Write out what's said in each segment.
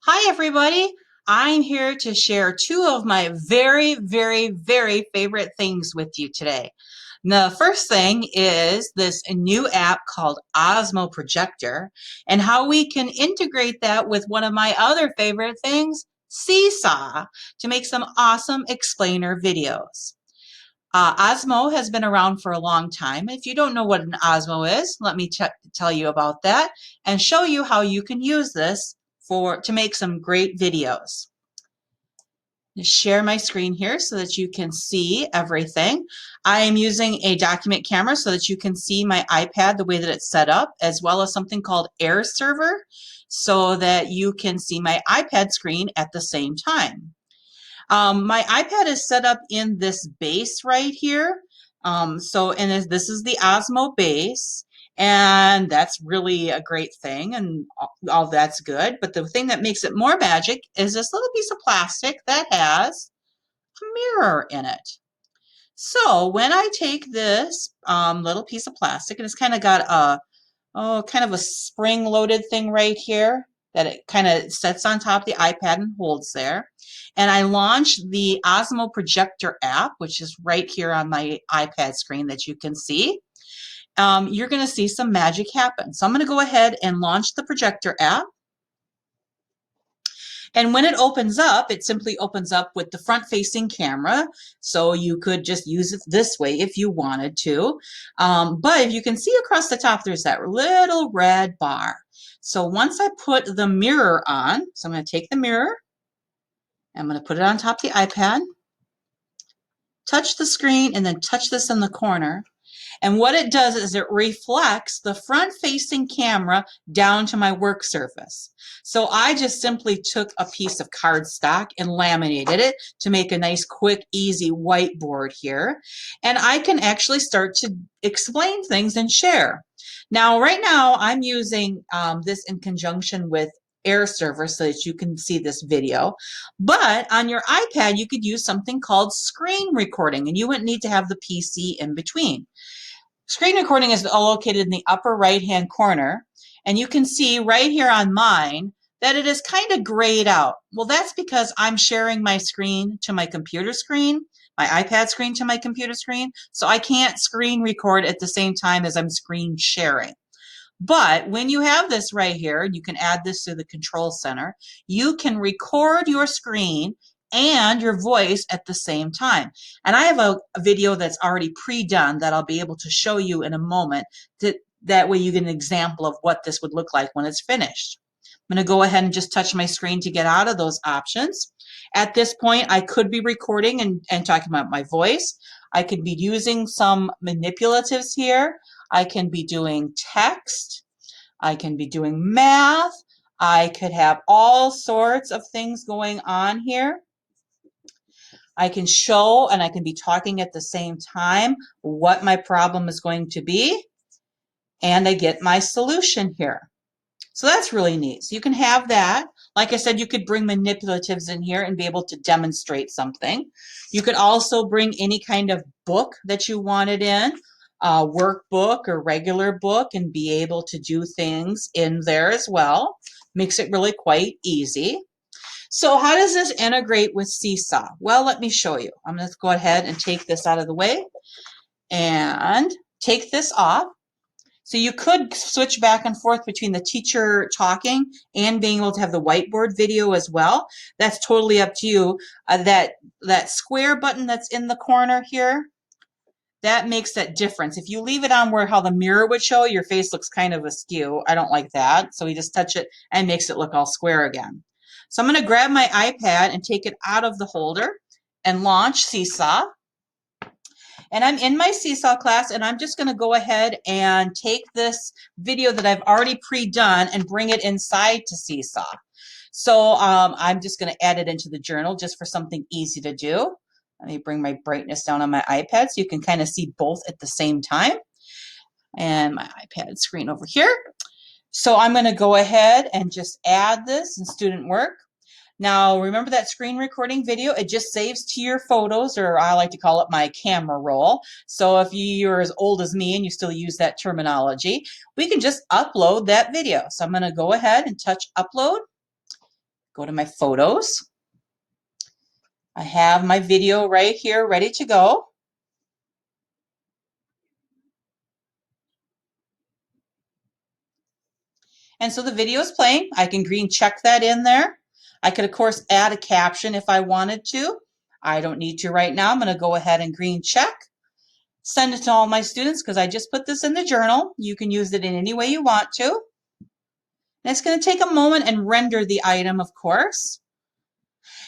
Hi, everybody. I'm here to share two of my very favorite things with you today. The first thing is this new app called Osmo Projector and how we can integrate that with one of my other favorite things, Seesaw, to make some awesome explainer videos. Osmo has been around for a long time. If you don't know what an Osmo is, let me tell you about that and show you how you can use this to make some great videos. Just share my screen here so that you can see everything. I am using a document camera so that you can see my iPad the way that it's set up, as well as something called Air Server so that you can see my iPad screen at the same time. My iPad is set up in this base right here. And this is the Osmo base, and that's really a great thing, and all that's good. But the thing that makes it more magic is this little piece of plastic that has a mirror in it. So when I take this little piece of plastic, and it's kind of got kind of a spring-loaded thing right here that it kind of sets on top of the iPad and holds there. And I launch the Osmo Projector app, which is right here on my iPad screen that you can see. You're going to see some magic happen. So I'm going to go ahead and launch the Projector app. And when it opens up, it simply opens up with the front-facing camera. So you could just use it this way if you wanted to. But if you can see across the top, there's that little red bar. So once I put the mirror on, so I'm going to take the mirror, I'm going to put it on top of the iPad, touch the screen, and then touch this in the corner. And what it does is it reflects the front-facing camera down to my work surface. So I just simply took a piece of cardstock and laminated it to make a nice, quick, easy whiteboard here. And I can actually start to explain things and share. Now, right now, I'm using this in conjunction with Air Server so that you can see this video. But on your iPad, you could use something called screen recording, and you wouldn't need to have the PC in between. Screen recording is located in the upper right-hand corner, and you can see right here on mine that it is kind of grayed out. Well, that's because I'm sharing my screen to my computer screen, my iPad screen to my computer screen, so I can't screen record at the same time as I'm screen sharing. But when you have this right here, you can add this to the control center, you can record your screen and your voice at the same time. And I have a video that's already pre-done that I'll be able to show you in a moment. That way you get an example of what this would look like when it's finished. I'm going to go ahead and just touch my screen to get out of those options. At this point, I could be recording and talking about my voice. I could be using some manipulatives here. I can be doing text. I can be doing math. I could have all sorts of things going on here. I can show and I can be talking at the same time what my problem is going to be, and I get my solution here. So that's really neat. So you can have that. Like I said, you could bring manipulatives in here and be able to demonstrate something. You could also bring any kind of book that you wanted in, a workbook or regular book, and be able to do things in there as well. Makes it really quite easy. So how does this integrate with Seesaw? Well, let me show you. I'm going to go ahead and take this out of the way and take this off. So you could switch back and forth between the teacher talking and being able to have the whiteboard video as well. That's totally up to you. That square button that's in the corner here, that makes that difference. If you leave it on where how the mirror would show, your face looks kind of askew. I don't like that. So we just touch it and makes it look all square again. So I'm going to grab my iPad and take it out of the holder and launch Seesaw. And I'm in my Seesaw class, and I'm just going to go ahead and take this video that I've already pre-done and bring it inside to Seesaw. So I'm just going to add it into the journal just for something easy to do. Let me bring my brightness down on my iPad so you can kind of see both at the same time. And my iPad screen over here. So I'm going to go ahead and just add this in student work. Now, remember that screen recording video? It just saves to your photos, or I like to call it my camera roll. So if you're as old as me and you still use that terminology, we can just upload that video. So I'm going to go ahead and touch upload. Go to my photos. I have my video right here ready to go. And so the video is playing. I can green check that in there. I could, of course, add a caption if I wanted to. I don't need to right now. I'm going to go ahead and green check. Send it to all my students because I just put this in the journal. You can use it in any way you want to. And it's going to take a moment and render the item, of course.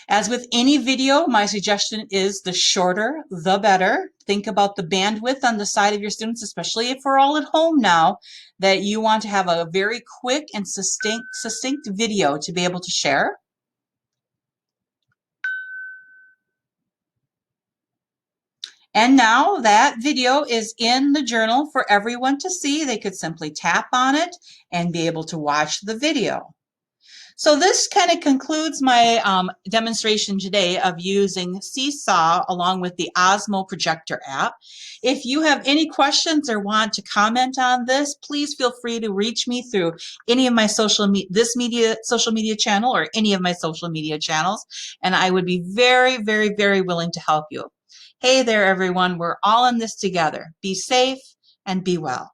As with any video, my suggestion is the shorter, the better. Think about the bandwidth on the side of your students, especially if we're all at home now, that you want to have a very quick and succinct video to be able to share. And now that video is in the journal for everyone to see. They could simply tap on it and be able to watch the video. So this kind of concludes my demonstration today of using Seesaw along with the Osmo Projector app. If you have any questions or want to comment on this, please feel free to reach me through any of my social media channel or any of my social media channels, and I would be very, very, very willing to help you. Hey there, everyone. We're all in this together. Be safe and be well.